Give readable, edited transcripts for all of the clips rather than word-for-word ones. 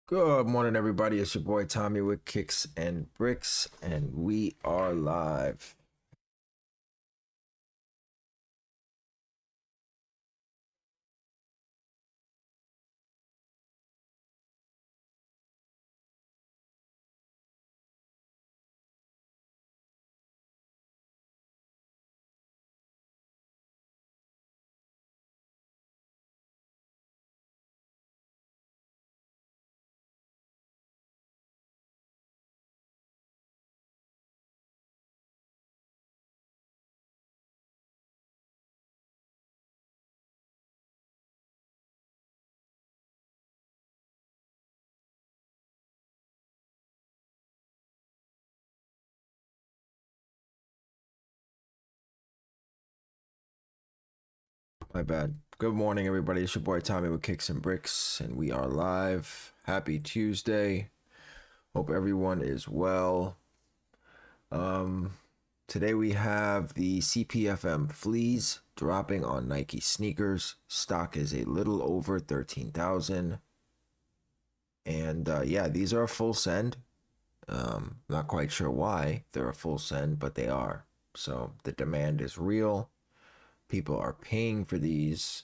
Good morning, everybody. It's your boy Tommy with Kickz and Brickz, and we are live. My bad. Good morning, everybody. It's your boy Tommy with Kickz and Brickz, and we are live. Happy Tuesday. Hope everyone is well. Today we have the CPFM Fleas dropping on Nike sneakers. Stock is a little over 13,000. And yeah, these are a full send. Not quite sure why they're a full send, but they are. So the demand is real. People are paying for these.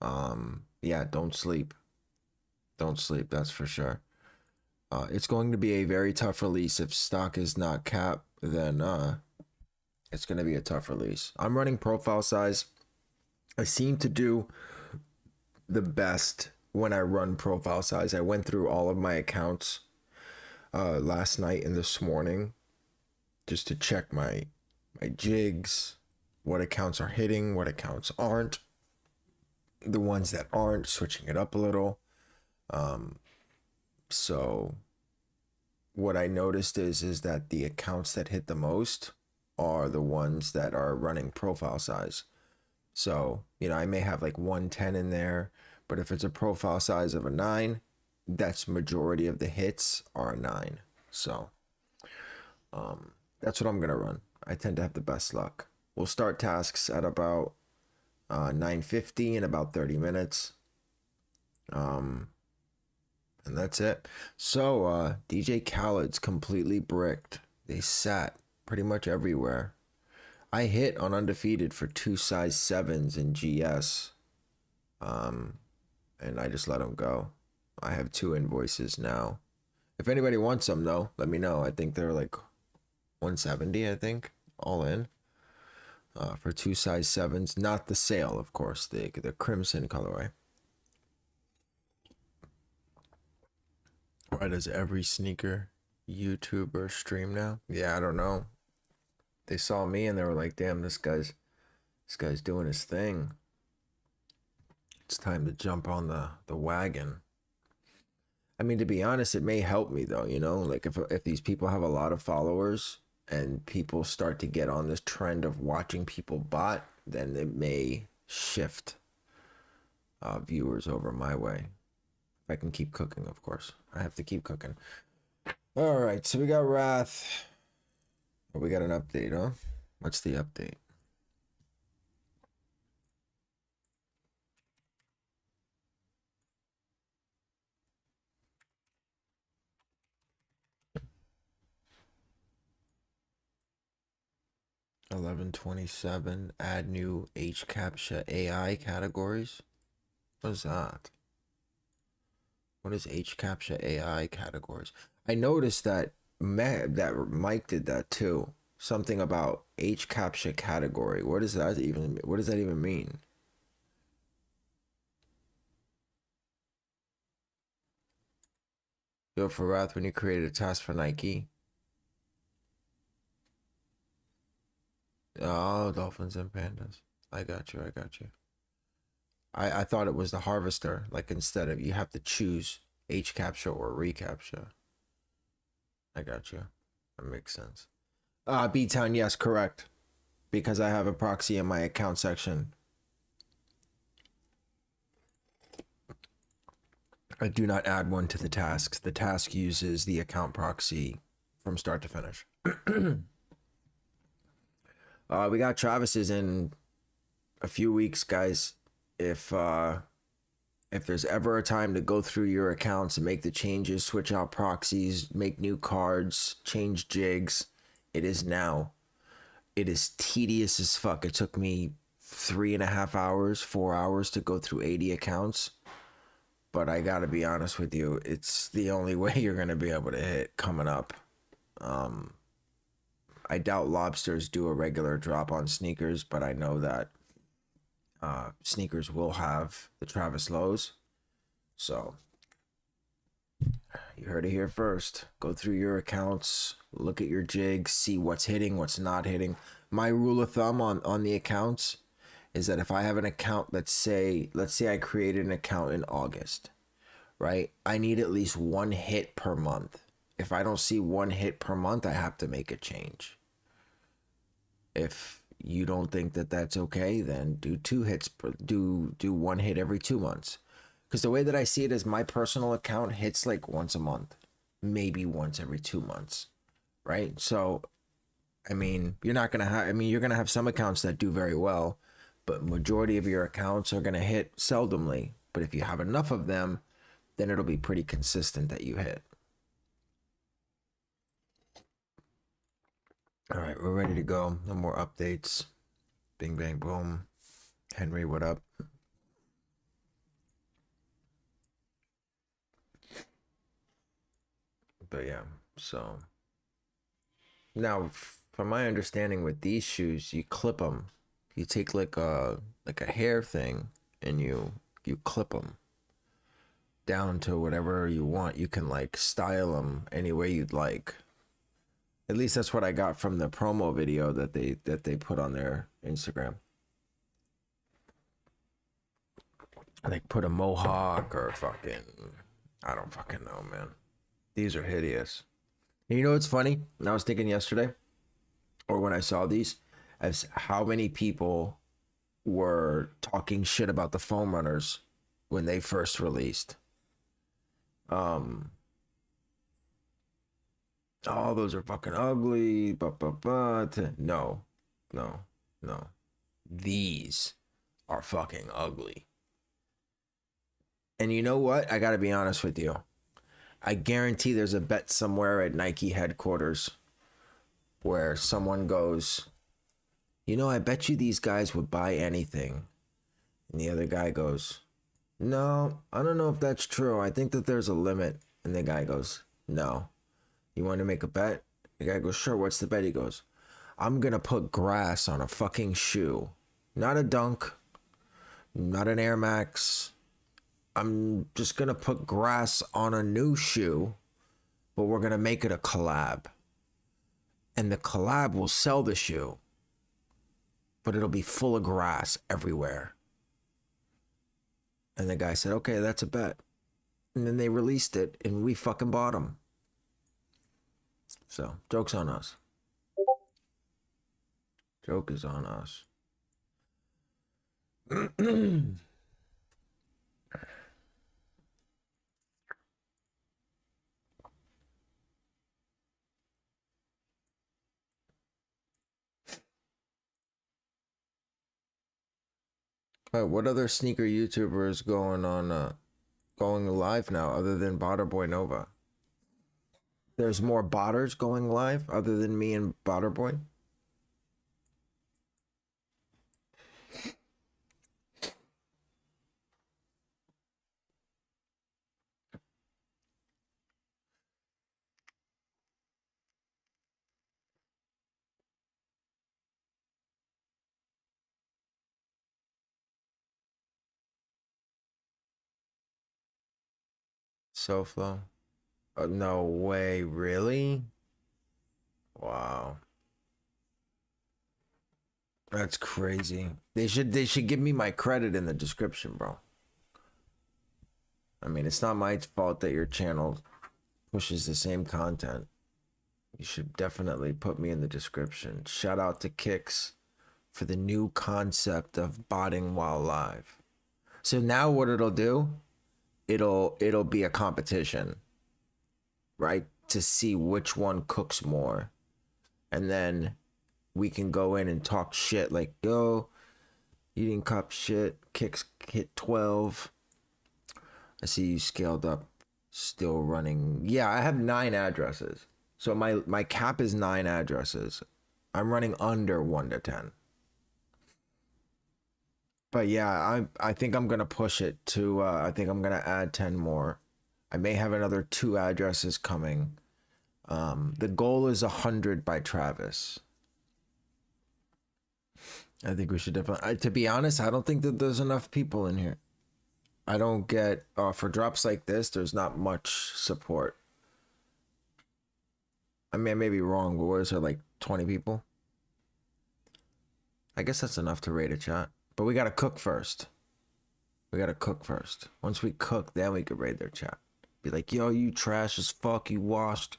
Yeah, don't sleep. Don't sleep, that's for sure. It's going to be a very tough release. If stock is not capped, then it's going to be a tough release. I'm running profile size. I seem to do the best when I run profile size. I went through all of my accounts last night and this morning just to check my jigs, what accounts are hitting, what accounts aren't. The ones that aren't, switching it up a little. So what I noticed is that the accounts that hit the most are the ones that are running profile size. So, I may have like 110 in there, but if it's a profile size of a 9, that's majority of the hits are a 9. So, that's what I'm gonna run. I tend to have the best luck. We'll start tasks at about 9:50 in about 30 minutes. And that's it. So DJ Khaled's completely bricked. They sat pretty much everywhere. I hit on undefeated for 2 size 7s in GS. And I just let them go. I have 2 invoices now. If anybody wants them though, let me know. I think they're like 170, I think, all in. For 2 size 7s, not the sale, of course, the crimson colorway. Why does every sneaker YouTuber stream now? Yeah, I don't know. They saw me and they were like, "Damn, this guy's doing his thing. It's time to jump on the wagon." I mean, to be honest, it may help me though. Like if these people have a lot of followers and people start to get on this trend of watching people bot, then it may shift viewers over my way. If I can keep cooking, of course. I have to keep cooking. All right, so we got Wrath. Oh, we got an update, huh? What's the update? $11.27. Add new HCAPTCHA AI categories. What is that? What is HCAPTCHA AI categories? I noticed that Mike did that too. Something about HCAPTCHA category. What does that even mean? Yo, for Wrath, when you created a task for Nike. Oh, dolphins and pandas. I got you. I thought it was the harvester. Like instead of you have to choose HCAPTCHA or reCAPTCHA. I got you. That makes sense. B-Town, yes, correct. Because I have a proxy in my account section. I do not add one to the tasks. The task uses the account proxy from start to finish. We got Travis's in a few weeks, guys. If If there's ever a time to go through your accounts and make the changes, switch out proxies, make new cards, change jigs, it is now. It is tedious as fuck. It took me 3.5 hours, 4 hours to go through 80 accounts. But I gotta be honest with you, it's the only way you're gonna be able to hit coming up. I doubt lobsters do a regular drop on sneakers, but I know that sneakers will have the Travis Lowe's. So you heard it here first. Go through your accounts, look at your jigs, see what's hitting, what's not hitting. My rule of thumb on the accounts is that if I have an account, let's say I created an account in August, right? I need at least one hit per month. If I don't see one hit per month, I have to make a change. If you don't think that that's okay, then do 2 hits do 1 hit every 2 months. Because the way that I see it is my personal account hits like once a month, maybe once every 2 months, right? So I mean, you're not gonna have, you're gonna have some accounts that do very well, but majority of your accounts are gonna hit seldomly. But if you have enough of them, then it'll be pretty consistent that you hit. All right, we're ready to go. No more updates. Bing, bang, boom. Henry, what up? But yeah, so now from my understanding with these shoes, you clip them. You take like a hair thing and you clip them down to whatever you want. You can like style them any way you'd like. At least that's what I got from the promo video that they put on their Instagram. Like put a mohawk or fucking, I don't fucking know, man. These are hideous. And you know what's funny? And I was thinking yesterday, or when I saw these, as how many people were talking shit about the foam runners when they first released. Oh, those are fucking ugly. No. These are fucking ugly. And you know what? I gotta be honest with you. I guarantee there's a bet somewhere at Nike headquarters where someone goes, you know, I bet you these guys would buy anything. And the other guy goes, no, I don't know if that's true. I think that there's a limit. And the guy goes, no. You want to make a bet? The guy goes, sure, what's the bet? He goes, I'm going to put grass on a fucking shoe. Not a Dunk, not an Air Max. I'm just going to put grass on a new shoe, but we're going to make it a collab. And the collab will sell the shoe, but it'll be full of grass everywhere. And the guy said, okay, that's a bet. And then they released it and we fucking bought them. So, joke's on us. Joke is on us. What other sneaker YouTubers going live now other than Botter Boy Nova? There's more botters going live other than me and Botter Boy? SoFlo? No way, really? Wow. That's crazy. They should give me my credit in the description, bro. I mean, it's not my fault that your channel pushes the same content. You should definitely put me in the description. Shout out to Kickz for the new concept of botting while live. So now what it'll do, it'll be a competition, right? To see which one cooks more. And then we can go in and talk shit like, yo, you didn't cop shit. Kickz hit 12. I see you scaled up, still running. Yeah, I have 9 addresses. So my cap is 9 addresses. I'm running under 1 to 10. But yeah, I think I'm gonna push it to. I think I'm gonna add 10 more. I may have another 2 addresses coming. The goal is 100 by Travis. I think we should definitely. To be honest, I don't think that there's enough people in here. I don't get for drops like this. There's not much support. I mean, I may be wrong, but what is there, like 20 people? I guess that's enough to raid a chat. But we gotta cook first. We gotta cook first. Once we cook, then we could raid their chat. Be like, yo, you trash as fuck. You washed.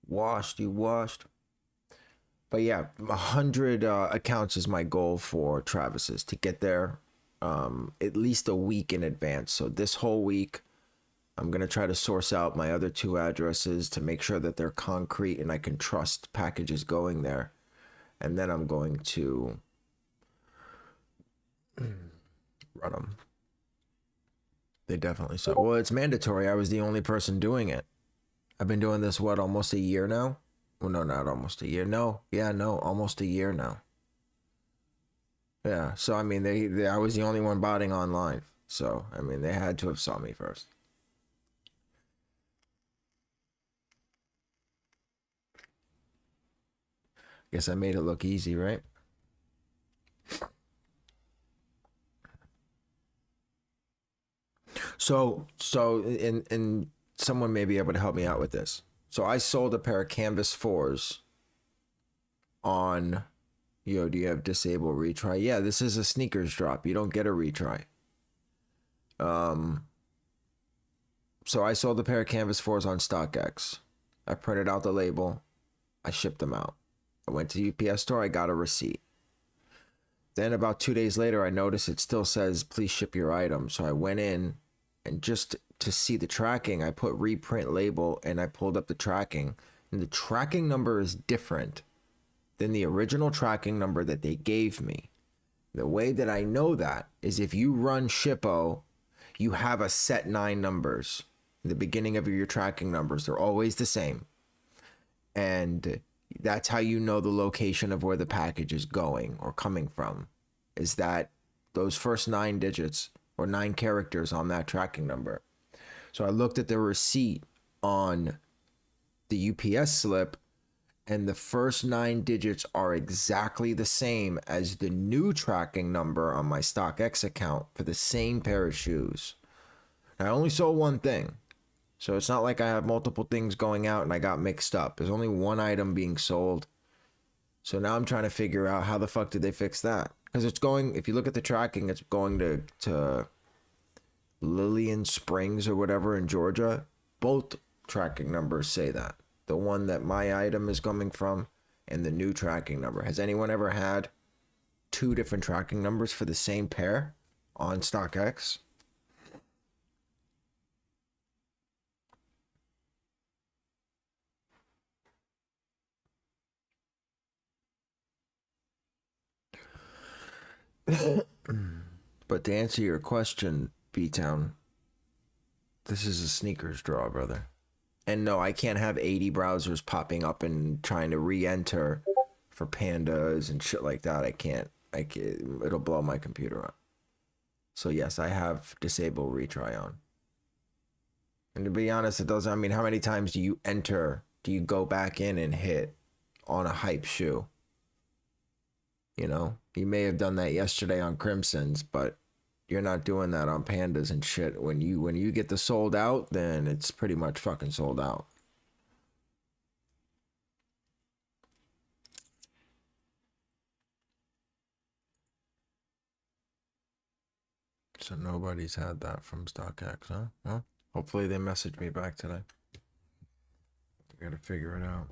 You washed. But yeah, 100 accounts is my goal for Travis's to get there at least a week in advance. So this whole week, I'm going to try to source out my other 2 addresses to make sure that they're concrete and I can trust packages going there. And then I'm going to run them. They definitely saw. Well, it's mandatory. I was the only person doing it. I've been doing this, what, almost a year now? Well, no, not almost a year. No, yeah, no, almost a year now. Yeah, so I mean, I was the only one botting online. So, I mean, they had to have saw me first. Guess I made it look easy, right? So, and someone may be able to help me out with this. So I sold a pair of Canvas 4s on, yo, do you have disable retry? Yeah, this is a sneakers drop. You don't get a retry. So I sold a pair of Canvas 4s on StockX. I printed out the label. I shipped them out. I went to the UPS store. I got a receipt. Then about 2 days later, I noticed it still says, please ship your item. So I went in and just to see the tracking, I put reprint label and I pulled up the tracking. And the tracking number is different than the original tracking number that they gave me. The way that I know that is if you run Shippo, you have a set 9 numbers. In the beginning of your tracking numbers, they're always the same. And that's how you know the location of where the package is going or coming from, is that those first 9 digits or 9 characters on that tracking number. So I looked at the receipt on the UPS slip, and the first 9 digits are exactly the same as the new tracking number on my StockX account for the same pair of shoes. I only sold one thing, so it's not like I have multiple things going out and I got mixed up. There's only one item being sold. So now I'm trying to figure out how the fuck did they fix that? Because it's going, if you look at the tracking, it's going to Lillian Springs or whatever in Georgia. Both tracking numbers say that. The one that my item is coming from and the new tracking number. Has anyone ever had 2 different tracking numbers for the same pair on StockX? But to answer your question, B-Town, this is a sneakers draw, brother. And no, I can't have 80 browsers popping up and trying to re-enter for pandas and shit like that. I can't. It'll blow my computer up. So yes, I have disable retry on. And to be honest, it doesn't. I mean, how many times do you enter? Do you go back in and hit on a hype shoe? You know, you may have done that yesterday on Crimson's, but you're not doing that on pandas and shit. When you get the sold out, then it's pretty much fucking sold out. So nobody's had that from StockX, huh? Well, hopefully they message me back today. I gotta figure it out.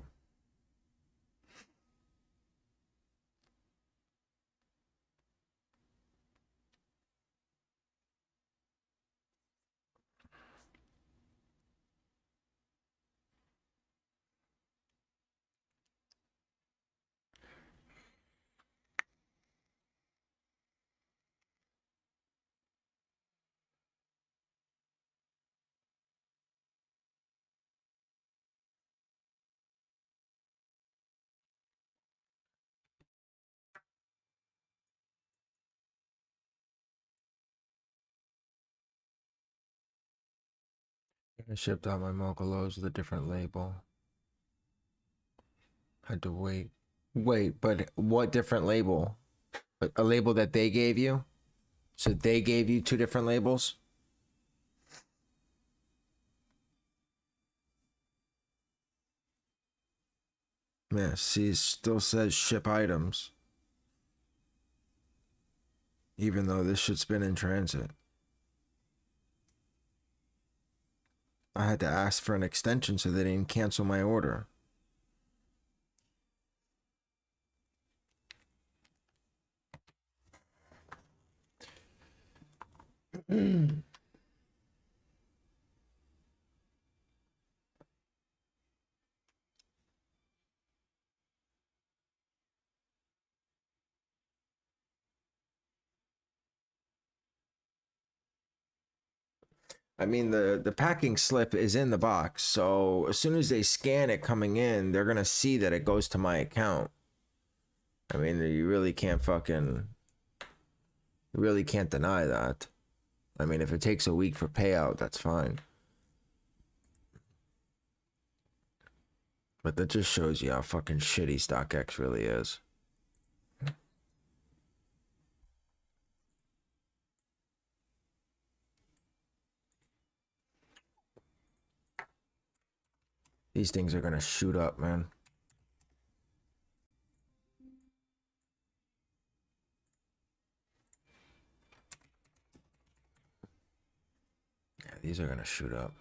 I shipped out my Mochalos with a different label. Had to wait. Wait, but what different label? A label that they gave you? So they gave you 2 different labels? Yeah, see, it still says ship items. Even though this shit's been in transit. I had to ask for an extension so they didn't cancel my order. I mean, the packing slip is in the box, so as soon as they scan it coming in, they're gonna see that it goes to my account. I mean, you really can't deny that. I mean, if it takes a week for payout, that's fine. But that just shows you how fucking shitty StockX really is. These things are gonna shoot up, man. Yeah, these are gonna shoot up.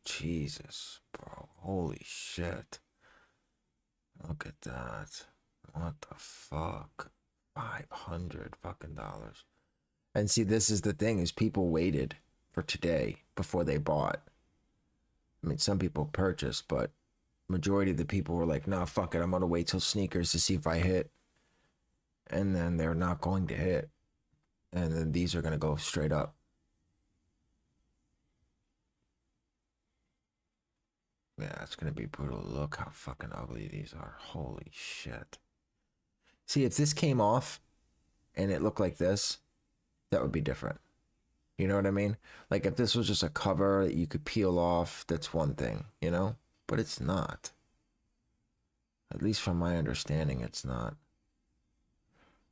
Jesus, bro. Holy shit. Look at that. What the fuck? $500 fucking dollars. And see, this is the thing, is people waited for today before they bought. I mean, some people purchased, but majority of the people were like, nah, fuck it, I'm gonna wait till sneakers to see if I hit. And then they're not going to hit. And then these are gonna go straight up. Yeah, it's gonna be brutal. Look how fucking ugly these are. Holy shit. See, if this came off and it looked like this, that would be different. You know what I mean? Like if this was just a cover that you could peel off, that's one thing, you know? But it's not. At least from my understanding, it's not.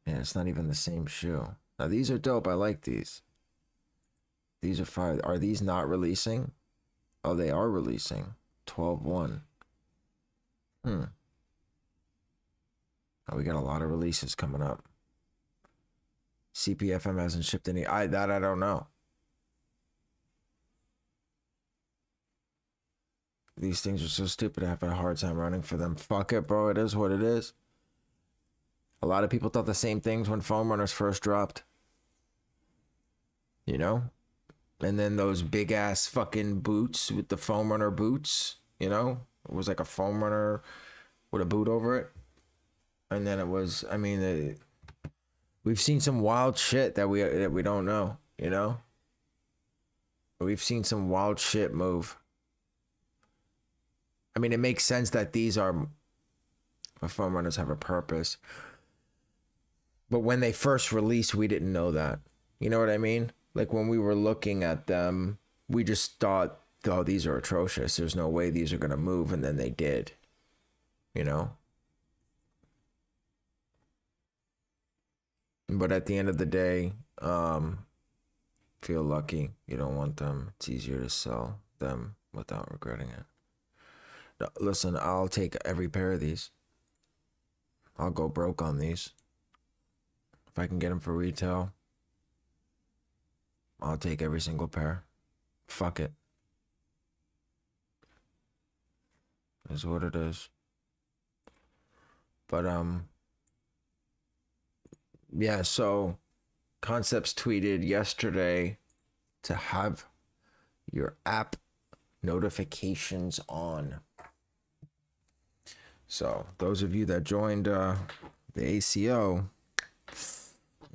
Yeah, it's not even the same shoe. Now these are dope. I like these. These are fire. Are these not releasing? Oh, they are releasing. 12/1. Oh, we got a lot of releases coming up. CPFM hasn't shipped any. I don't know. These things are so stupid. I have a hard time running for them. Fuck it, bro. It is what it is. A lot of people thought the same things when foam runners first dropped. You know? And then those big ass fucking boots with the foam runner boots, you know? It was like a foam runner with a boot over it. And then it was, I mean, we've seen some wild shit that we don't know, you know? We've seen some wild shit move. I mean, it makes sense that these are, foam runners have a purpose. But when they first released, we didn't know that. You know what I mean? Like when we were looking at them, we just thought, oh, these are atrocious. There's no way these are going to move. And then they did, you know? But at the end of the day, feel lucky. You don't want them. It's easier to sell them without regretting it. No, listen, I'll take every pair of these. I'll go broke on these. If I can get them for retail, I'll take every single pair. Fuck it. Is what it is. But yeah, so Concepts tweeted yesterday to have your app notifications on. So those of you that joined the ACO,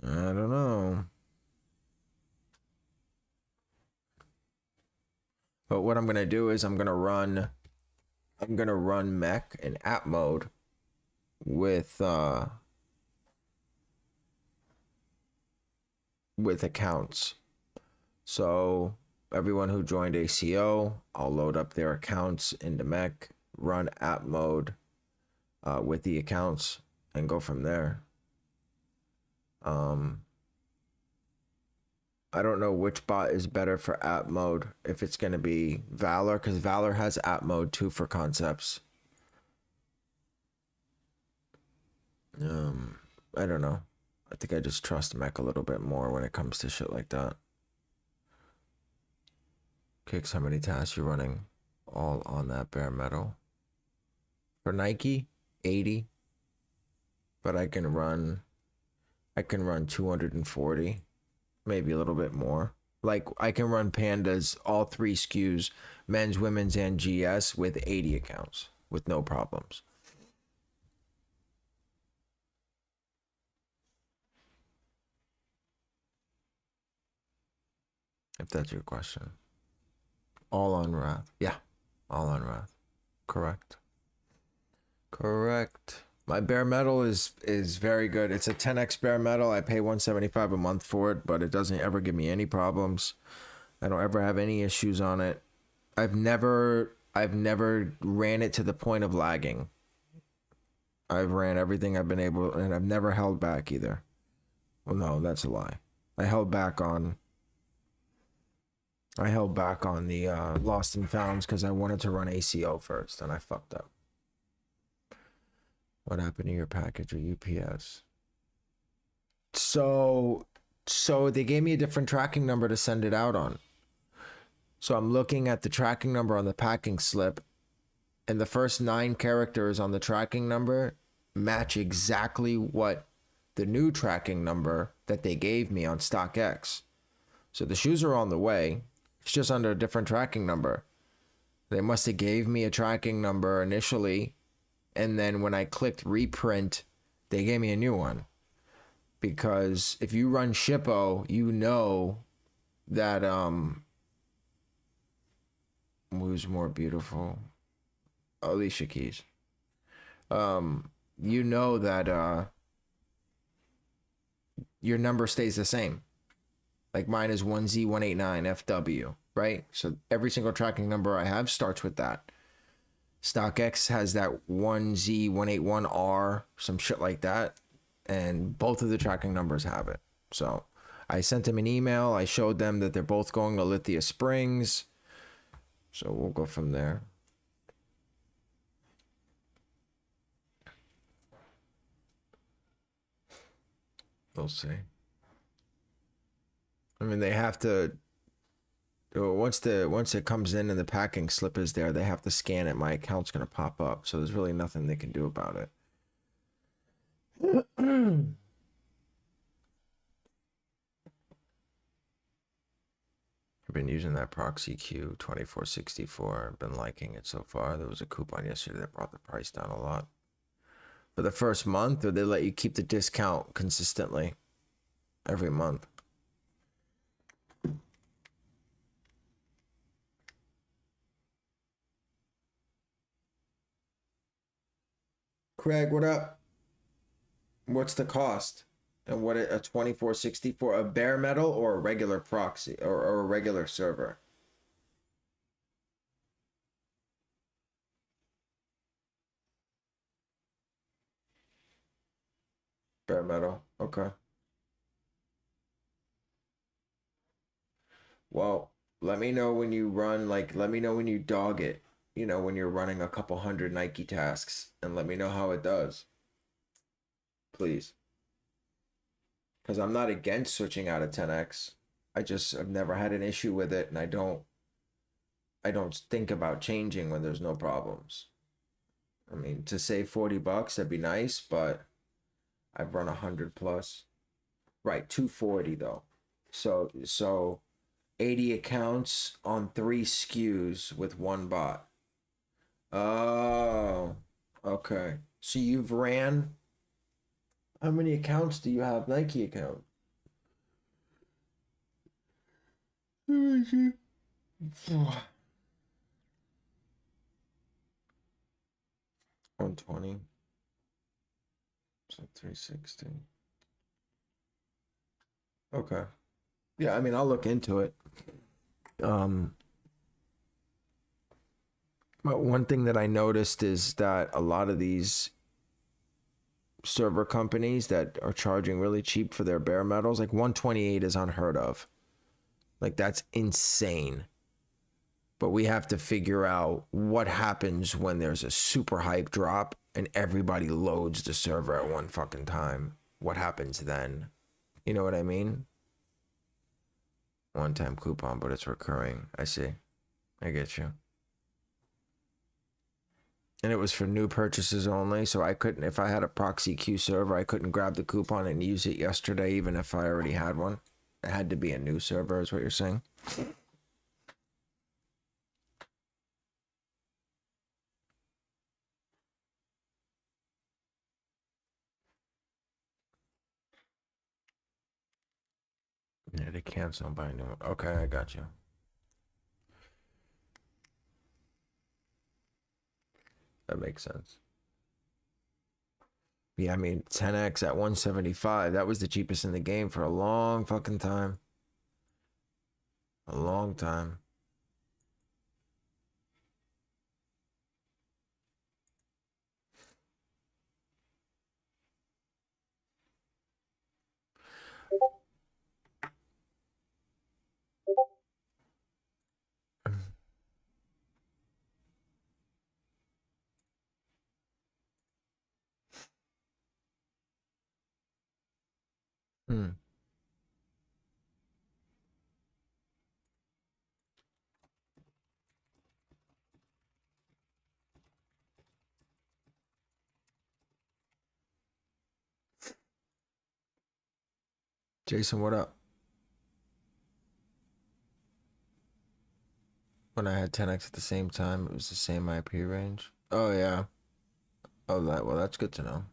I don't know. But what I'm gonna do is I'm gonna run mech in app mode with accounts. So everyone who joined ACO, I'll load up their accounts into Mech, run app mode with the accounts, and go from there. I don't know which bot is better for app mode. If it's going to be Valor, because Valor has app mode too for concepts. I don't know. I think I just trust Mech a little bit more when it comes to shit like that. Kickz, how many tasks you running? All on that bare metal. For Nike, 80. But I can run 240. Maybe a little bit more. Like I can run pandas, all 3 SKUs, men's, women's, and GS with 80 accounts with no problems. If that's your question. All on Wrath. Yeah, all on Wrath. Correct. My bare metal is very good. It's a 10x bare metal. I pay $175 a month for it, but it doesn't ever give me any problems. I don't ever have any issues on it. I've never ran it to the point of lagging. I've ran everything I've been able, and I've never held back either. Well, no, that's a lie. I held back on the Lost and Founds because I wanted to run ACO first, and I fucked up. What happened to your package or UPS? So they gave me a different tracking number to send it out on. So I'm looking at the tracking number on the packing slip, and the first 9 characters on the tracking number match exactly what the new tracking number that they gave me on StockX. So the shoes are on the way. It's just under a different tracking number. They must have gave me a tracking number initially, and then when I clicked reprint, they gave me a new one. Because if you run Shippo, you know that who's more beautiful? Alicia Keys. You know that your number stays the same. Like mine is 1Z189FW, right? So every single tracking number I have starts with that. StockX has that 1Z181R, some shit like that. And both of the tracking numbers have it. So I sent them an email. I showed them that they're both going to Lithia Springs. So we'll go from there. We'll see. I mean, they have to, once it comes in and the packing slip is there, they have to scan it. My account's going to pop up. So there's really nothing they can do about it. I've been using that proxy queue 2464. I've been liking it so far. There was a coupon yesterday that brought the price down a lot. For the first month, or they let you keep the discount consistently every month. Craig, what up? What's the cost? And what a 2464, a bare metal or a regular proxy or a regular server? Bare metal. Okay. Well, let me know when you run, like, let me know when you dog it, you know, when you're running a couple hundred Nike tasks, and let me know how it does. Please. Because I'm not against switching out of 10x. I've never had an issue with it, and I don't think about changing when there's no problems. I mean, to save $40, that'd be nice, but I've run 100 plus. Right, 240 though. So 80 accounts on 3 SKUs with 1 bot. Oh, okay. So you've ran, how many accounts do you have? Nike account? 120. So 360. Okay. Yeah, I mean, I'll look into it. But one thing that I noticed is that a lot of these server companies that are charging really cheap for their bare metals, like 128 is unheard of. Like, that's insane. But we have to figure out what happens when there's a super hype drop and everybody loads the server at one fucking time. What happens then? You know what I mean? One-time coupon, but it's recurring. I see. I get you. And it was for new purchases only, so I couldn't, if I had a proxy Q server, I couldn't grab the coupon and use it yesterday, even if I already had one. It had to be a new server, is what you're saying? Yeah, they cancel and buy a new one. Okay, I got you. That makes sense. Yeah, I mean, 10x at 175, that was the cheapest in the game for a long fucking time. A long time. Hmm. Jason, what up? When I had 10x at the same time, it was the same IP range. Oh, yeah. Oh, that, well, that's good to know.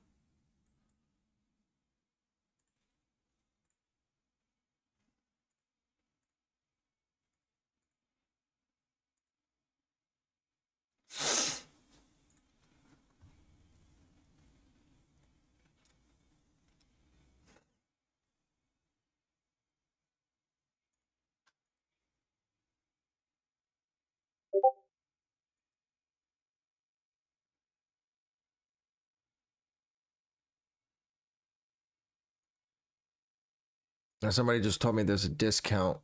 Now, somebody just told me there's a discount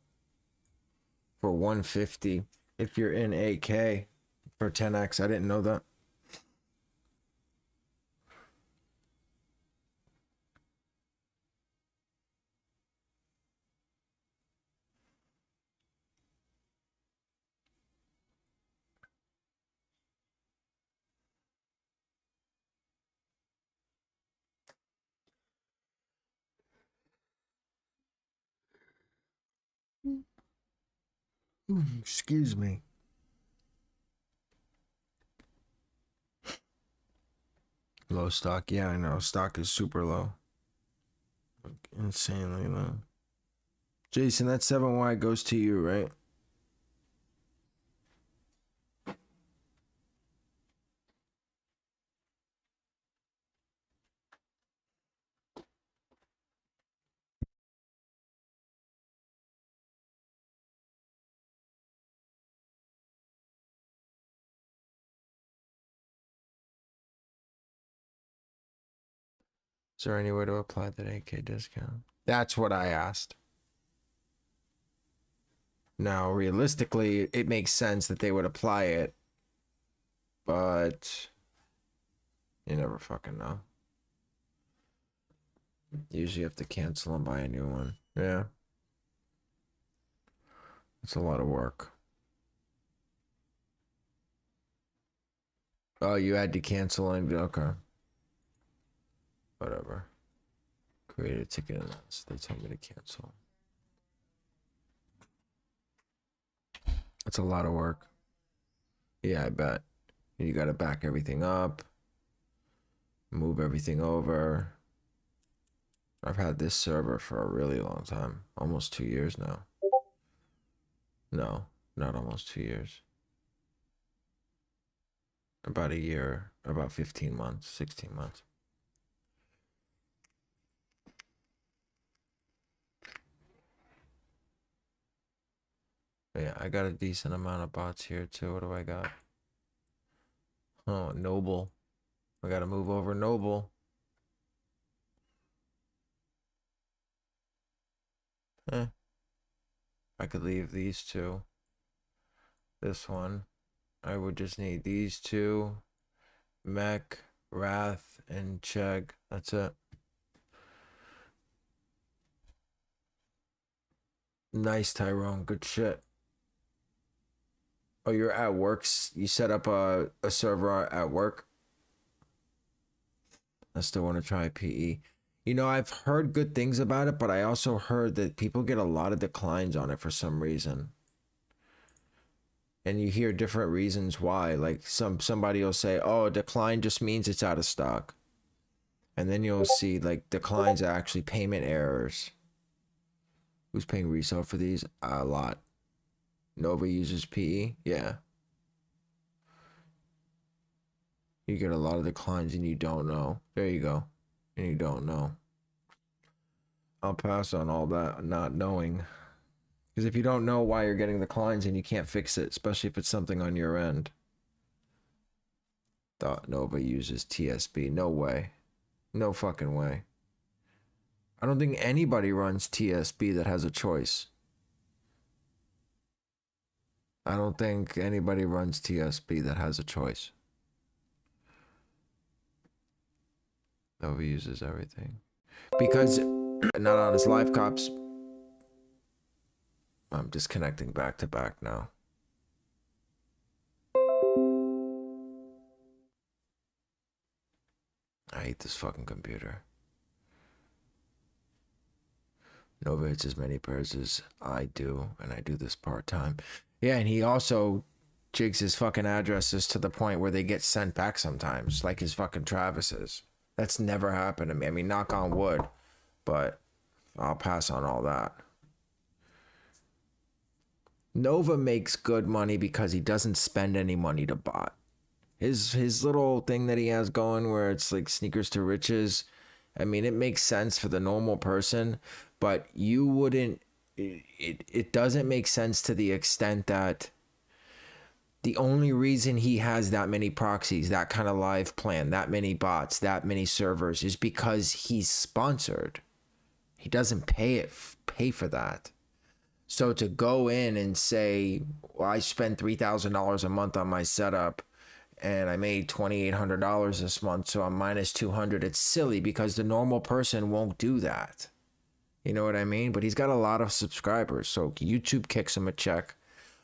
for 150 if you're in AK for 10x. I didn't know that. Excuse me. Low stock. Yeah, I know. Stock is super low. Insanely low. Jason, that 7Y goes to you, right? Is there any way to apply that AK discount? That's what I asked. Now, realistically, it makes sense that they would apply it, but you never fucking know. Usually you have to cancel and buy a new one. Yeah. It's a lot of work. Oh, you had to cancel and okay. Whatever. Create a ticket announce. They told me to cancel. That's a lot of work. Yeah, I bet. You gotta back everything up, move everything over. I've had this server for a really long time. Almost 2 years now. No, not almost 2 years. About a year, about 15 months, 16 months. Yeah, I got a decent amount of bots here too. What do I got? Oh, Noble. I gotta move over Noble. I could leave these two. This one. I would just need these two. Mech, Wrath, and Chegg. That's it. Nice, Tyrone. Good shit. Oh, you're at work? You set up a server at work? I still want to try PE. You know, I've heard good things about it, but I also heard that people get a lot of declines on it for some reason. And you hear different reasons why. Like somebody will say, "Oh, decline just means it's out of stock." And then you'll see like declines are actually payment errors. Who's paying resale for these? A lot. Nova uses PE? Yeah. You get a lot of declines and you don't know. There you go. And you don't know. I'll pass on all that not knowing. Because if you don't know why you're getting declines and you can't fix it, especially if it's something on your end. Thought Nova uses TSB. No way. No fucking way. I don't think anybody runs TSB that has a choice. I don't think anybody runs TSB that has a choice. Nova uses everything. Because, not honest live cops. I'm disconnecting back to back now. I hate this fucking computer. Nova hits as many pairs as I do, and I do this part-time. Yeah, and he also jigs his fucking addresses to the point where they get sent back sometimes, like his fucking Travis's. That's never happened to me. I mean, knock on wood, but I'll pass on all that. Nova makes good money because he doesn't spend any money to bot. His little thing that he has going where it's like sneakers to riches, I mean, it makes sense for the normal person, but you wouldn't, it doesn't make sense to the extent that the only reason he has that many proxies, that kind of live plan, that many bots, that many servers is because he's sponsored. He doesn't pay for that. So to go in and say, well, I spend $3,000 a month on my setup and I made $2,800 this month, so I'm minus 200. It's silly because the normal person won't do that. You know what I mean? But he's got a lot of subscribers, so YouTube kicks him a check.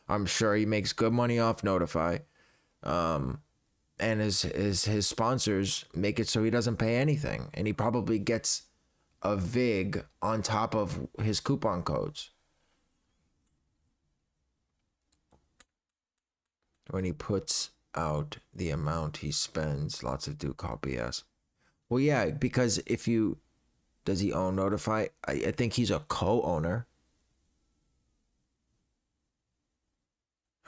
I'm sure he makes good money off Notify. And his sponsors make it so he doesn't pay anything. And he probably gets a VIG on top of his coupon codes. When he puts out the amount he spends, lots of do call BS. Well, yeah, because does he own Notify? I think he's a co-owner.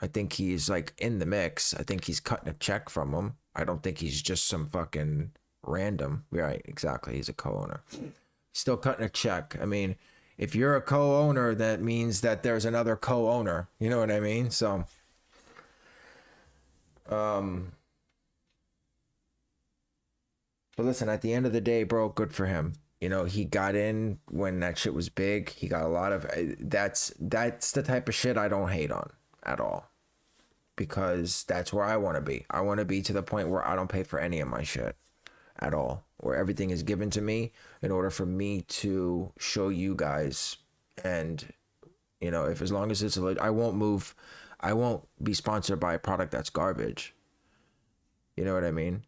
I think he's like in the mix. I think he's cutting a check from him. I don't think he's just some fucking random. Right, exactly. He's a co-owner. Still cutting a check. I mean, if you're a co-owner, that means that there's another co-owner. You know what I mean? So, but listen, at the end of the day, bro, good for him. You know, he got in when that shit was big. He got a lot of, that's the type of shit I don't hate on at all, because that's where I want to be. I want to be to the point where I don't pay for any of my shit at all, where everything is given to me in order for me to show you guys. And, you know, if as long as it's I won't be sponsored by a product that's garbage. You know what I mean?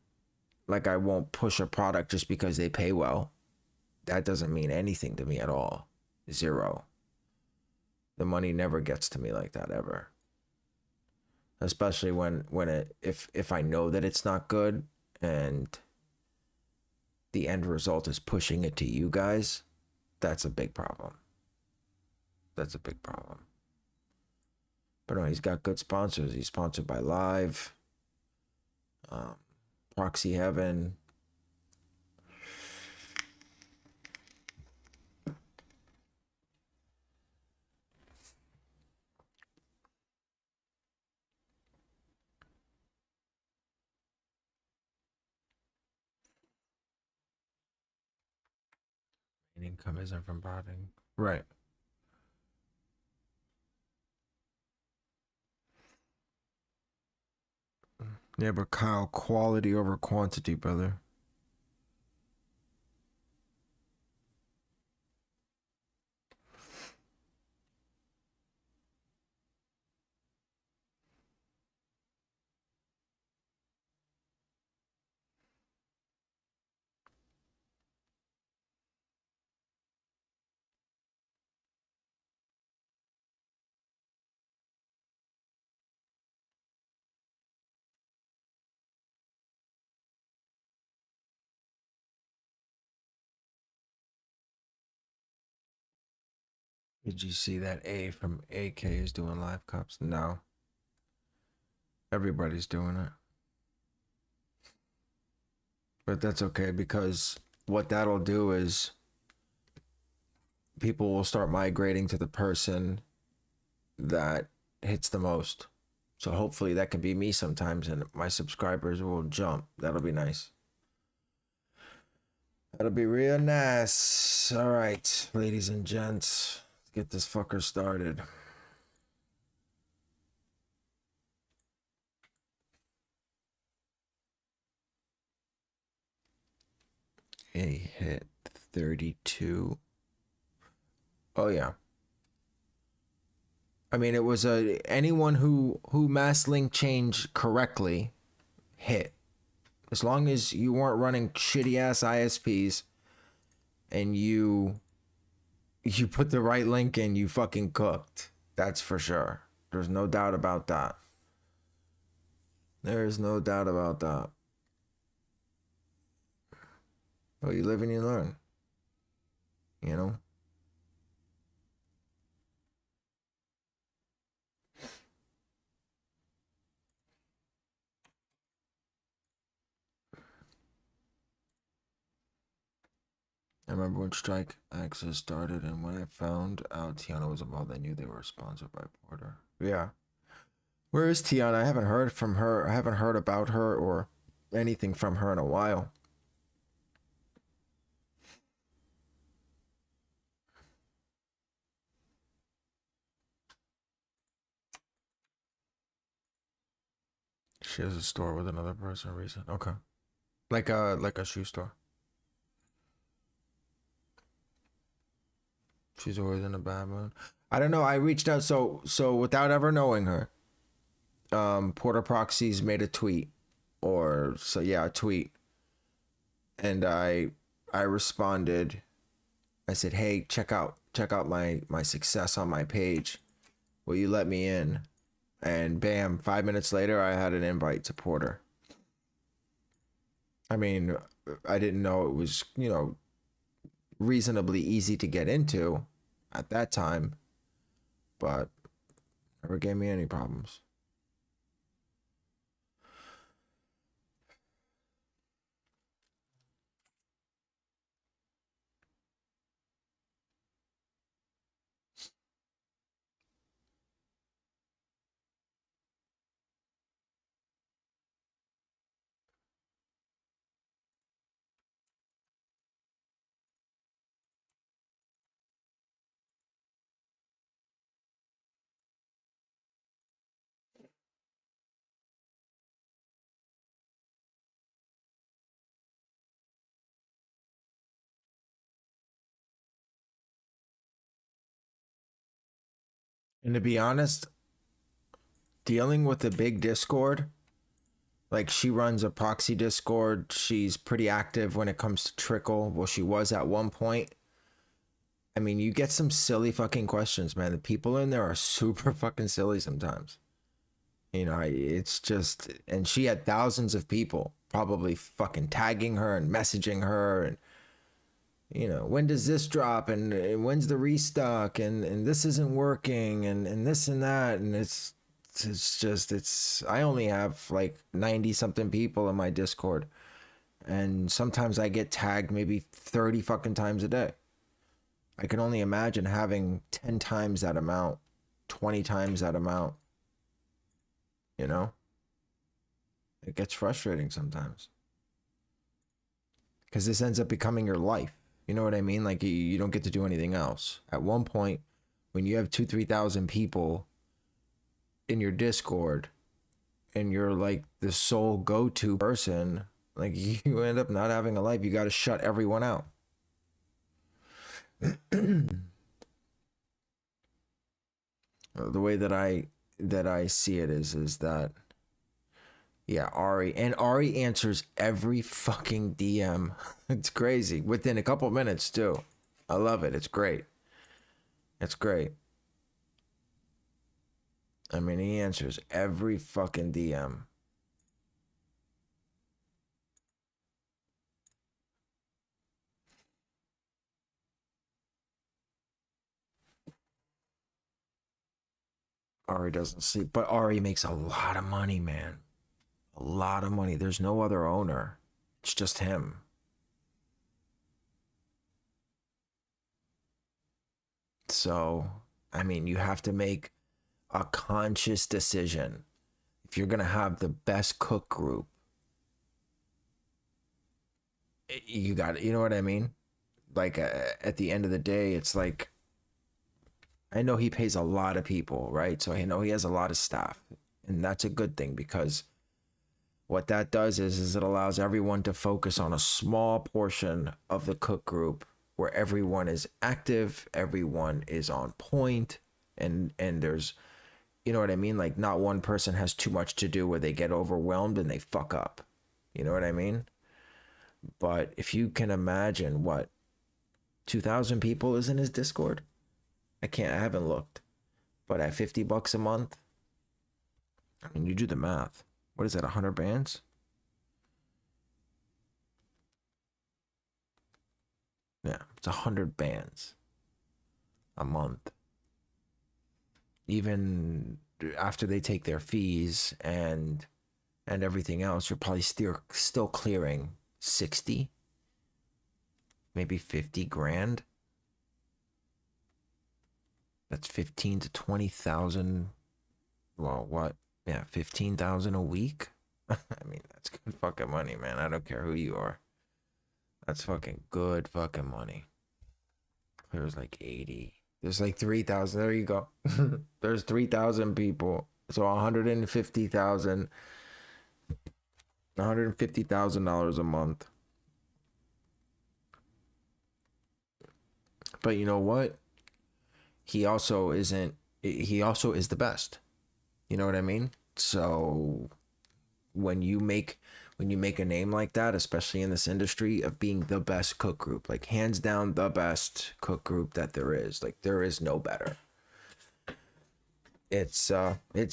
Like, I won't push a product just because they pay well. That doesn't mean anything to me at all. Zero. The money never gets to me like that ever. Especially if I know that it's not good and the end result is pushing it to you guys, that's a big problem. That's a big problem. But no, he's got good sponsors. He's sponsored by Live, Proxy Heaven. income isn't from botting. Right. Yeah, but Kyle, quality over quantity, brother. Did you see that A from AK is doing live cups? No. Everybody's doing it. But that's okay, because what that'll do is people will start migrating to the person that hits the most. So hopefully that can be me sometimes and my subscribers will jump. That'll be nice. That'll be real nice. All right, ladies and gents, let's get this fucker started. A hit 32. Oh yeah. I mean, it was anyone who mass link changed correctly hit. As long as you weren't running shitty ass ISPs and you put the right link in, you fucking cooked. That's for sure. There's no doubt about that. There's no doubt about that. Well, you live and you learn. You know? I remember when Strike Access started, and when I found out Tiana was involved, I knew they were sponsored by Porter. Yeah. Where is Tiana? I haven't heard from her. I haven't heard about her or anything from her in a while. She has a store with another person recent. Okay. Like a shoe store. She's always in a bad mood. I don't know. I reached out so without ever knowing her. Porter Proxies made a tweet, or so yeah, a tweet, and I responded. I said, "Hey, check out my success on my page. Will you let me in?" And bam, 5 minutes later, I had an invite to Porter. I mean, I didn't know it was, reasonably easy to get into at that time, but never gave me any problems. And to be honest, dealing with a big Discord, like she runs a proxy Discord, she's pretty active when it comes to Trickle. Well, she was at one point. I mean, you get some silly fucking questions, man. The people in there are super fucking silly sometimes. It's just, and she had thousands of people probably fucking tagging her and messaging her, and when does this drop, and when's the restock, and this isn't working, and this and that, and it's just I only have like 90 something people in my Discord, and sometimes I get tagged maybe 30 fucking times a day. I can only imagine having 10 times that amount, 20 times that amount. It gets frustrating sometimes, because this ends up becoming your life. You know what I mean? Like you don't get to do anything else. At one point, when you have 2,000-3,000 people in your Discord and you're like the sole go-to person, like you end up not having a life. You got to shut everyone out. The way that I see it is that, yeah, Ari answers every fucking DM. It's crazy within a couple minutes too. I love it. It's great. It's great. I mean, he answers every fucking DM. Ari doesn't sleep, but Ari makes a lot of money, man. A lot of money. There's no other owner. It's just him. So, I mean, you have to make a conscious decision. If you're going to have the best cook group, you got it. You know what I mean? Like at the end of the day, it's like, I know he pays a lot of people, right? So I know he has a lot of staff, and that's a good thing, because what that does is it allows everyone to focus on a small portion of the cook group where everyone is active, everyone is on point, and there's, you know what I mean? Like not one person has too much to do where they get overwhelmed and they fuck up. You know what I mean? But if you can imagine what 2,000 people is in his Discord, I haven't looked, but at $50 a month, I mean, you do the math. What is that, 100 bands? Yeah, it's 100 bands a month. Even after they take their fees and everything else, you're probably still clearing 60, maybe 50 grand. That's 15 to 20,000. Well, what? Yeah, 15,000 a week. I mean, that's good fucking money, man. I don't care who you are. That's fucking good fucking money. There's like 80. There's like 3,000. There you go. There's 3,000 people. So $150,000 a month. But you know what? He also is the best. You know what I mean? So when you make a name like that, especially in this industry of being the best cook group, like hands down the best cook group that there is, like there is no better. It's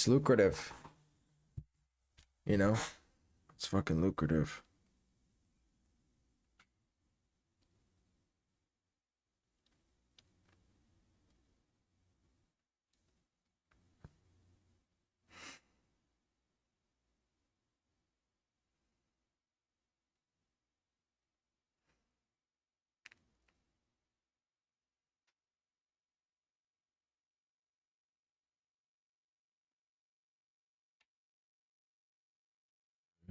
lucrative. You know? It's fucking lucrative.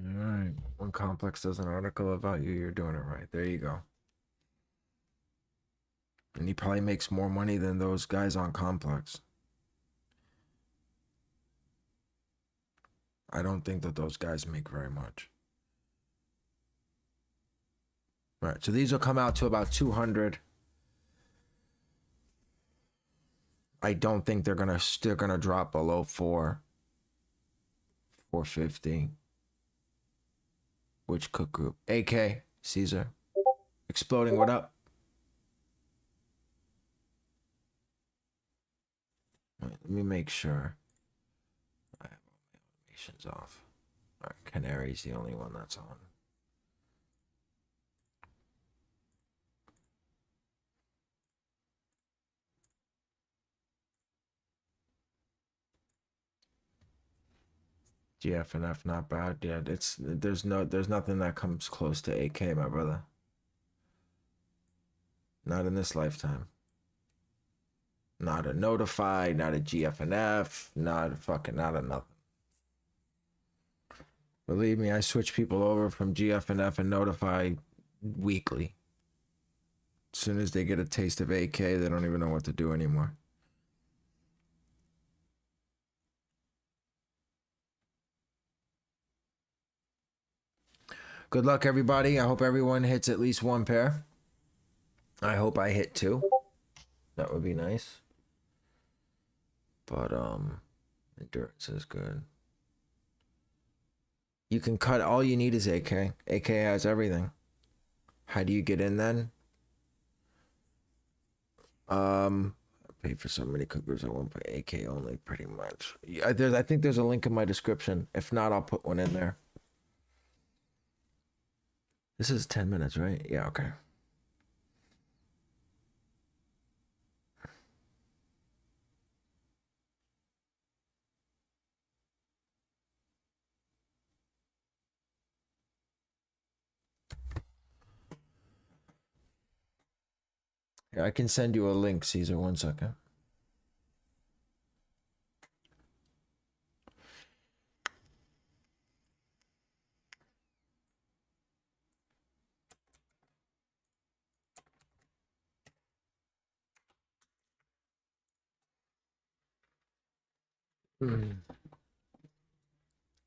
All right. When Complex does an article about you, you're doing it right. There you go. And he probably makes more money than those guys on Complex. I don't think that those guys make very much. Right. So these will come out to about 200. I don't think they're gonna drop below 450. Which cook group? AK, Caesar. Exploding, what up? Wait, let me make sure I have all my automations off. All right, Canary's the only one that's on. GFNF not bad. Yeah, there's nothing that comes close to AK, my brother. Not in this lifetime. Not a Notify, not a GFNF, not a nothing. Believe me, I switch people over from GFNF and Notify weekly. As soon as they get a taste of AK, they don't even know what to do anymore. Good luck, everybody. I hope everyone hits at least one pair. I hope I hit two. That would be nice. But endurance is good. You can cut. All you need is AK. AK has everything. How do you get in then? Pay for so many cookers. I won't pay AK only, pretty much. I think there's a link in my description. If not, I'll put one in there. This is 10 minutes, right? Yeah, okay. Yeah, I can send you a link, Caesar. 1 second.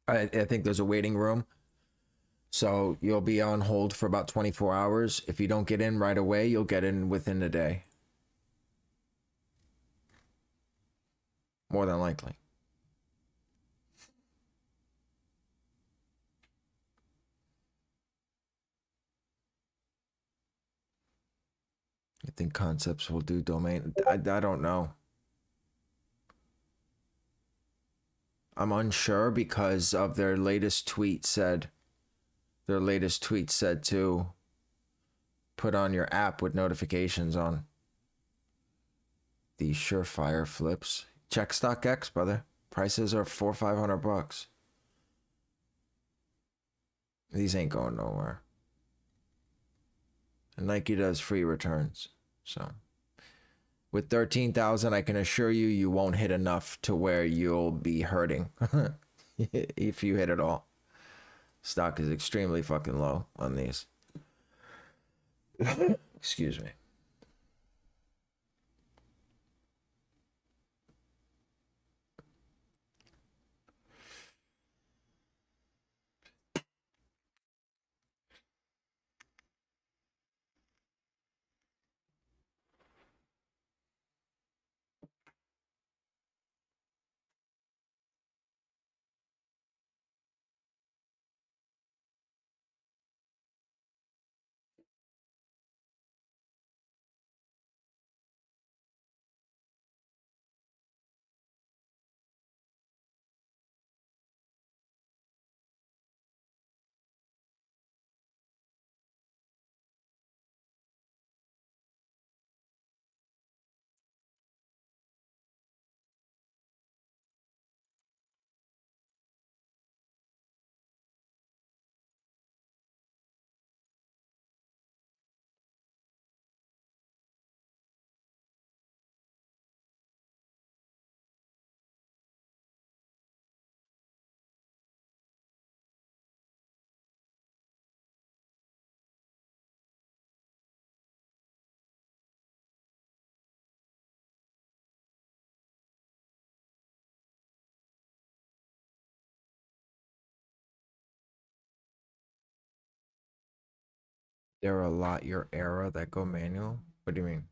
I think there's a waiting room. So you'll be on hold for about 24 hours. If you don't get in right away, you'll get in within a day. More than likely. I think Concepts will do domain. I don't know. I'm unsure because of their latest tweet said to put on your app with notifications on. These surefire flips. Check StockX, brother. Prices are $400-500. These ain't going nowhere. And Nike does free returns. So with 13,000, I can assure you, you won't hit enough to where you'll be hurting if you hit it all. Stock is extremely fucking low on these. Excuse me. There are a lot your era that go manual. What do you mean?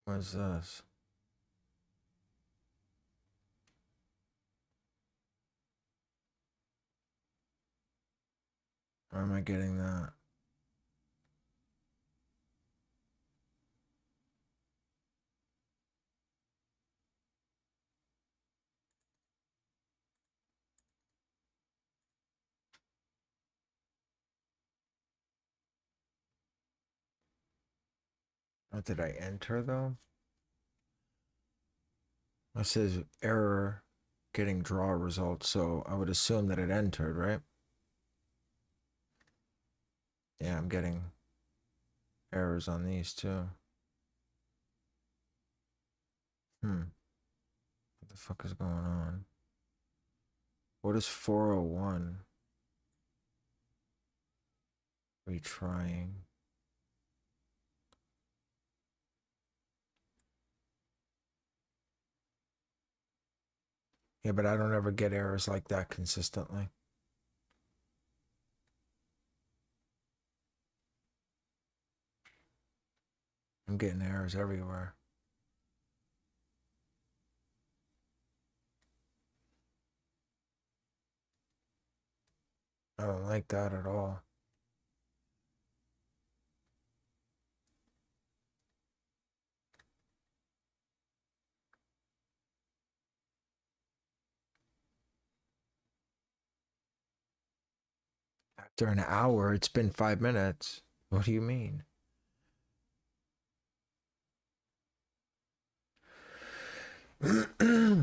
What's this? Where am I getting that? What did I enter though? It says error getting draw results, so I would assume that it entered, right? Yeah, I'm getting errors on these too. What the fuck is going on? What is 401? Retrying. Yeah, but I don't ever get errors like that consistently. I'm getting errors everywhere. I don't like that at all. After an hour, it's been 5 minutes. What do you mean?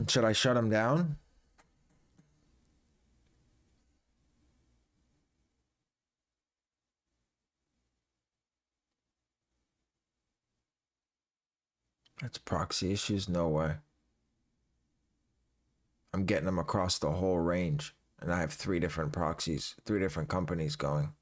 Should I shut him down? That's proxy issues? No way. I'm getting them across the whole range. And I have 3 different proxies, 3 different companies going.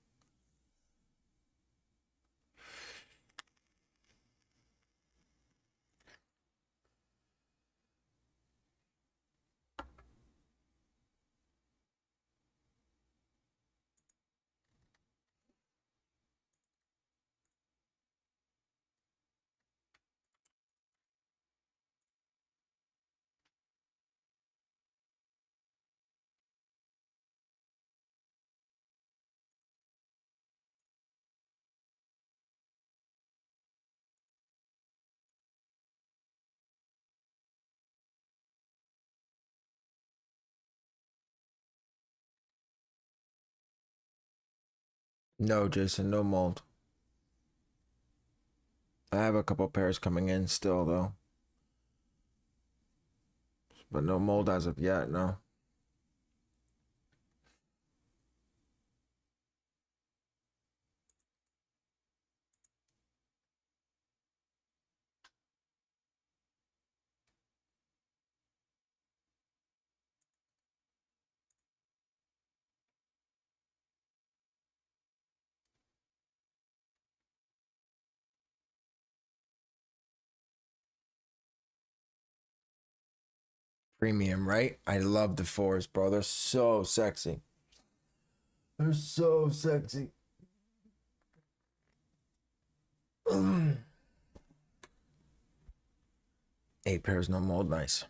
No, Jason, no mold. I have a couple pairs coming in still, though. But no mold as of yet, no. Premium, right? I love the 4s, bro. They're so sexy. They're so sexy. 8 pairs, no mold, nice.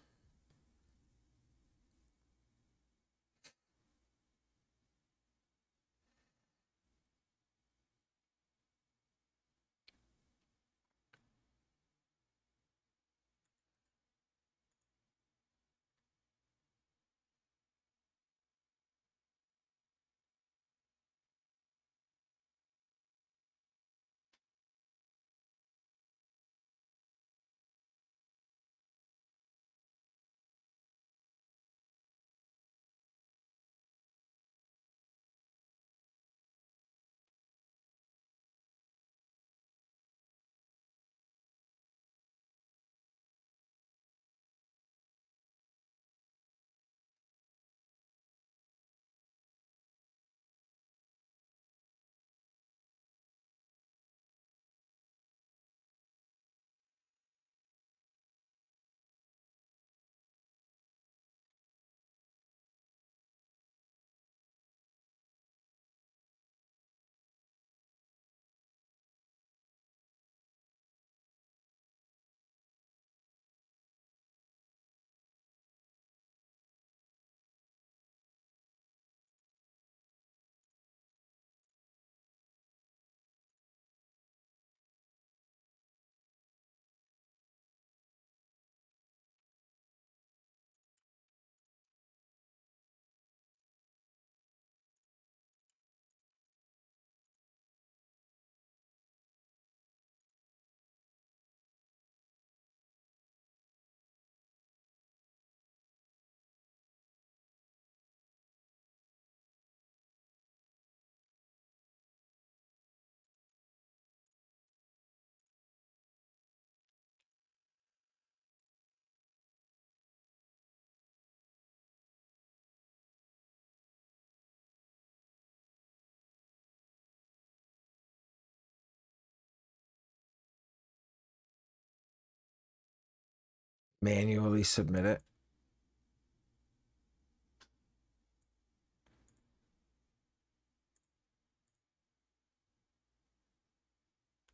Manually submit it.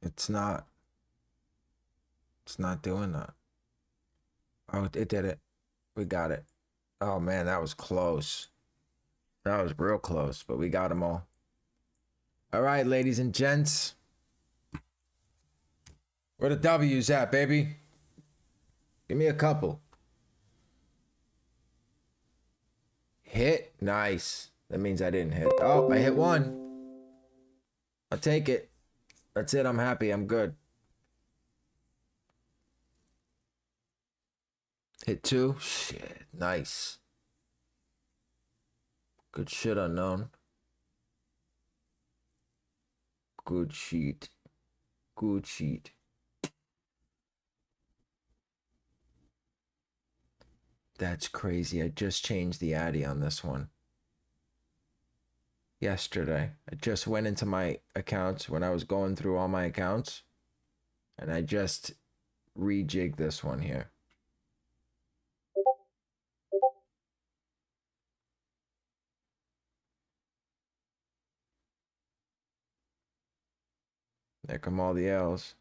It's not doing that. Oh, it did it. We got it. Oh man, that was close. That was real close, but we got them all. All right, ladies and gents. Where the W's at, baby? Give me a couple. Hit. Nice. That means I didn't hit. Oh, I hit one. I'll take it. That's it. I'm happy. I'm good. Hit two. Shit. Nice. Good shit, unknown. Good sheet. Good sheet. That's crazy. I just changed the addy on this one. Yesterday. I just went into my accounts when I was going through all my accounts. And I just rejigged this one here. There come all the L's.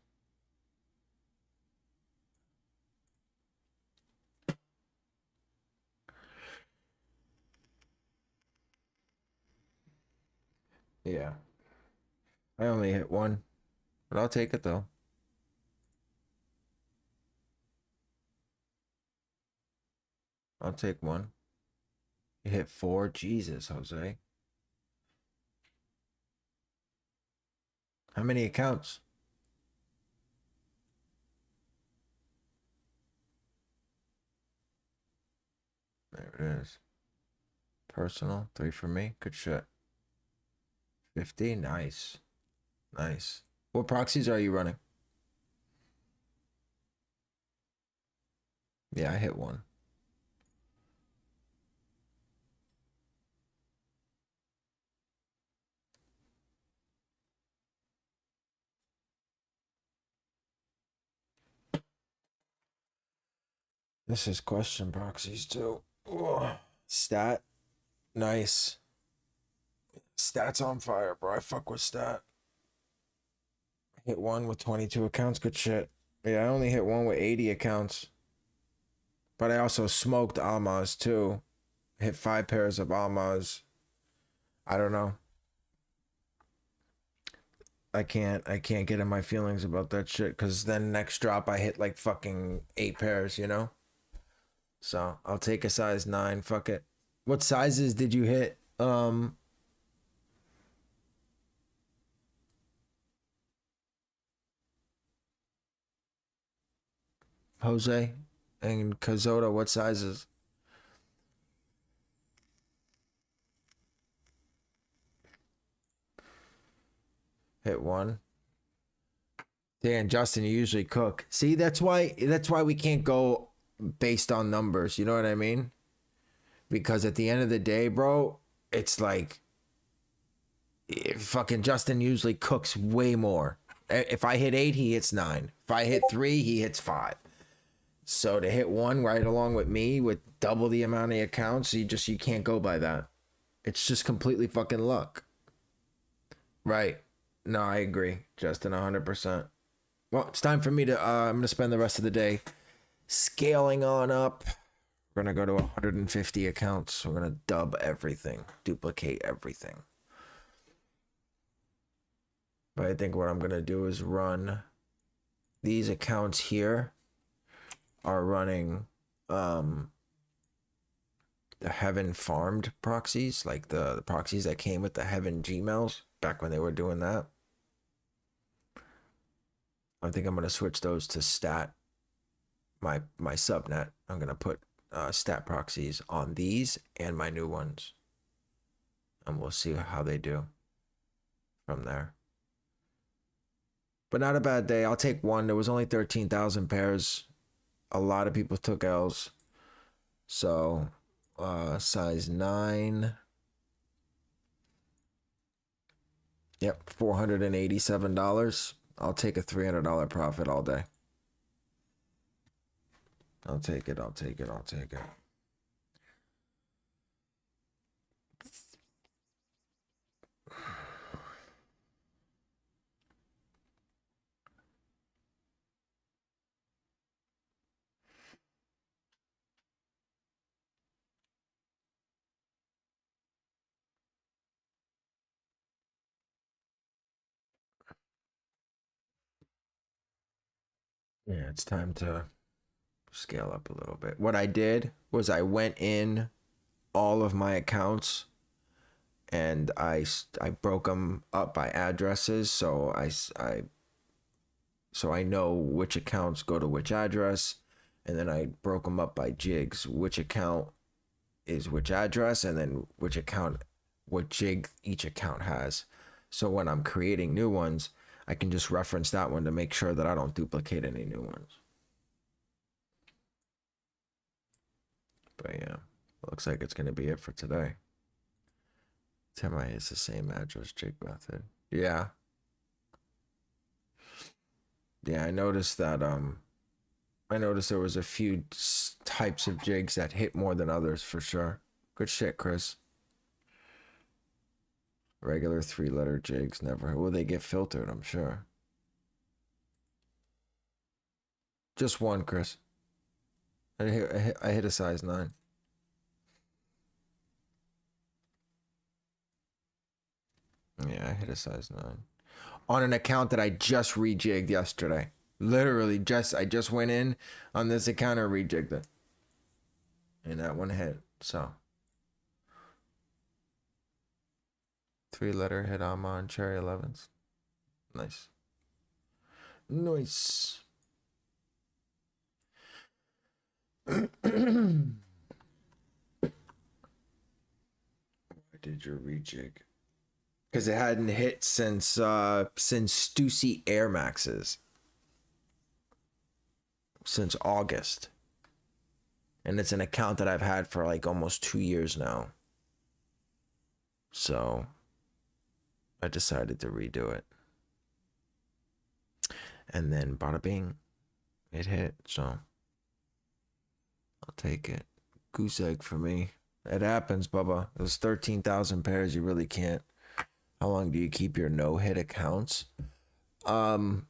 Yeah. I only hit one, but I'll take it though. I'll take one. You hit four? Jesus, Jose. How many accounts? There it is. Personal, 3 for me. Good shit. 50, nice. Nice. What proxies are you running? Yeah, I hit one. This is question proxies too. Ugh. Stat, nice. Stat's on fire, bro. I fuck with stat. Hit one with 22 accounts. Good shit. Yeah, I only hit one with 80 accounts. But I also smoked Almaz too. Hit 5 pairs of Almaz. I don't know. I can't get in my feelings about that shit because then next drop I hit like fucking 8 pairs, you know? So I'll take a size 9. Fuck it. What sizes did you hit? Jose and Kazota, what sizes? Hit one. Dan, Justin, you usually cook. See, that's why we can't go based on numbers. You know what I mean? Because at the end of the day, bro, it's like fucking Justin usually cooks way more. If I hit 8, he hits 9. If I hit 3, he hits 5. So to hit one right along with me with double the amount of accounts, you can't go by that. It's just completely fucking luck. Right. No, I agree, Justin, 100%. Well, it's time for me to, I'm going to spend the rest of the day scaling on up. We're going to go to 150 accounts. We're going to dub everything, duplicate everything. But I think what I'm going to do is run these accounts here are running the Heaven farmed proxies, like the proxies that came with the Heaven G-Mailz back when they were doing that. I think I'm going to switch those to stat, my subnet. I'm going to put stat proxies on these and my new ones. And we'll see how they do from there. But not a bad day. I'll take one. There was only 13,000 pairs. A lot of people took L's. So, size 9. Yep, $487. I'll take a $300 profit all day. I'll take it. I'll take it. I'll take it. Yeah, it's time to scale up a little bit. What I did was I went in all of my accounts and I broke them up by addresses, so I know which accounts go to which address, and then I broke them up by jigs, which account is which address, and then which account, what jig each account has. So when I'm creating new ones, I can just reference that one to make sure that I don't duplicate any new ones. But yeah, looks like it's going to be it for today. Semi is the same address jig method. Yeah. Yeah, I noticed that I noticed there was a few types of jigs that hit more than others for sure. Good shit, Chris. Regular 3-letter jigs never. Will they get filtered? I'm sure. Just one, Chris. I hit a size 9. Yeah, I hit a size 9 on an account that I just rejigged yesterday. Literally, I just went in on this account and rejigged it, and that one hit. So 3-letter hit on cherry 11s. Nice. Nice. Why did you rejig? Because it hadn't hit since Stussy Air Maxes. Since August. And it's an account that I've had for like almost 2 years now. So I decided to redo it. And then bada bing, it hit. So I'll take it. Goose egg for me. It happens, Bubba. It was 13,000 pairs. You really can't. How long do you keep your no-hit accounts? At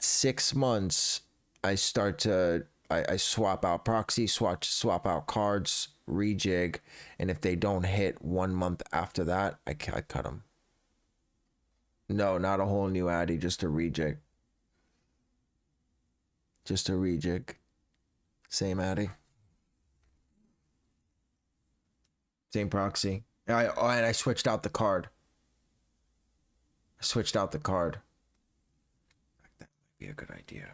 6 months, I start to I swap out proxy, swap out cards, rejig, and if they don't hit 1 month after that, I cut them. No, not a whole new addy, just a rejig. Just a rejig. Same addy. Same proxy. And I switched out the card. That might be a good idea.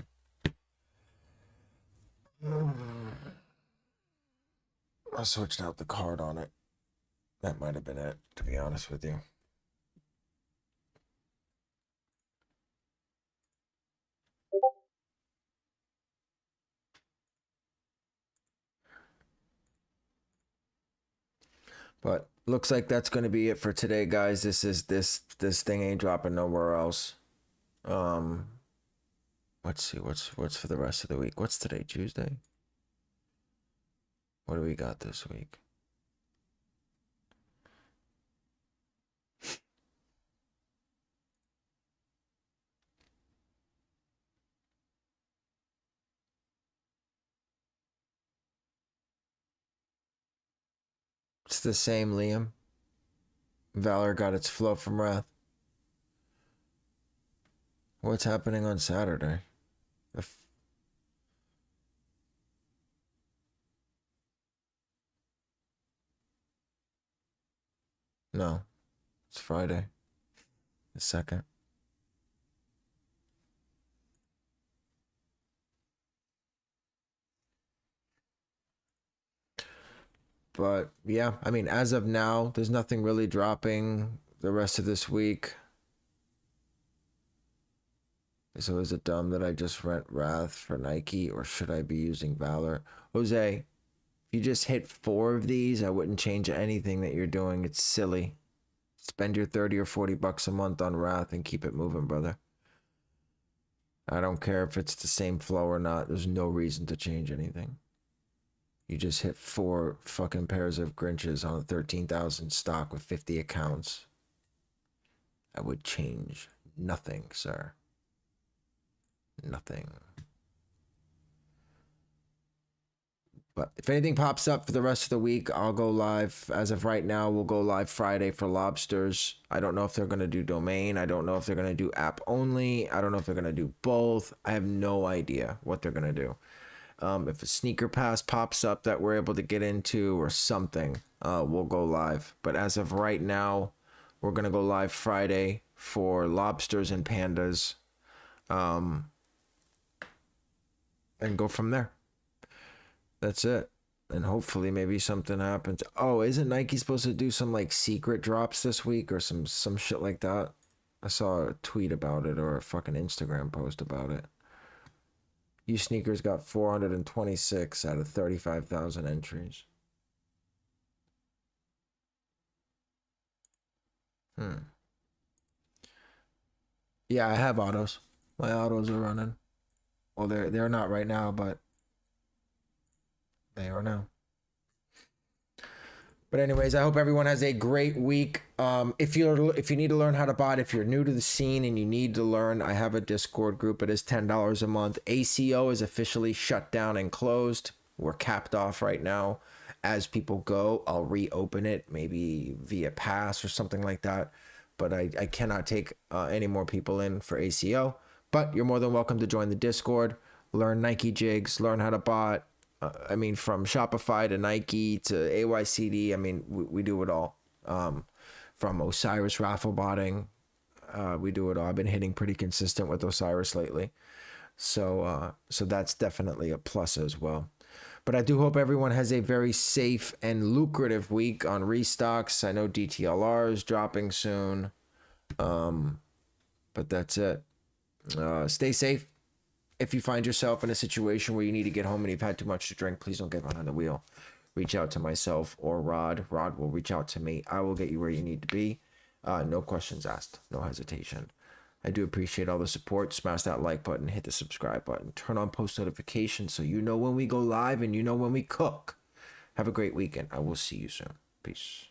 I switched out the card on it. That might have been it, to be honest with you. But looks like that's going to be it for today, guys. This thing ain't dropping nowhere else. Let's see what's for the rest of the week. What's today? Tuesday? What do we got this week? It's the same, Liam. Valor got its flow from Wrath. What's happening on Saturday? No, it's Friday. The 2nd. But yeah, I mean, as of now, there's nothing really dropping the rest of this week. So is it dumb that I just rent Wrath for Nike, or should I be using Valor? Jose, if you just hit 4 of these, I wouldn't change anything that you're doing. It's silly. Spend your 30 or 40 bucks a month on Wrath and keep it moving, brother. I don't care if it's the same flow or not. There's no reason to change anything. You just hit 4 fucking pairs of Grinches on a 13,000 stock with 50 accounts. I would change nothing, sir. Nothing. But if anything pops up for the rest of the week, I'll go live. As of right now, we'll go live Friday for lobsters. I don't know if they're going to do domain. I don't know if they're going to do app only. I don't know if they're going to do both. I have no idea what they're going to do. If a sneaker pass pops up that we're able to get into or something, we'll go live. But as of right now, we're going to go live Friday for lobsters and pandas. And go from there. That's it. And hopefully maybe something happens. Oh, isn't Nike supposed to do some like secret drops this week or some shit like that? I saw a tweet about it or a fucking Instagram post about it. You sneakers got 426 out of 35,000 entries. Yeah, I have autos. My autos are running. Well, they're not right now, but they are now. But anyways, I hope everyone has a great week. If you need to learn how to bot, if you're new to the scene and you need to learn, I have a Discord group. It is $10 a month. ACO is officially shut down and closed. We're capped off right now. As people go, I'll reopen it, maybe via pass or something like that. But I cannot take any more people in for ACO. But you're more than welcome to join the Discord, learn Nike jigs, learn how to bot. I mean, from Shopify to Nike to AYCD, I mean, we do it all. From Osiris raffle botting, we do it all. I've been hitting pretty consistent with Osiris lately. So that's definitely a plus as well. But I do hope everyone has a very safe and lucrative week on restocks. I know DTLR is dropping soon. But that's it. Stay safe. If you find yourself in a situation where you need to get home and you've had too much to drink, please don't get behind the wheel. Reach out to myself or Rod. Rod will reach out to me. I will get you where you need to be. No questions asked. No hesitation. I do appreciate all the support. Smash that like button. Hit the subscribe button. Turn on post notifications so you know when we go live and you know when we cook. Have a great weekend. I will see you soon. Peace.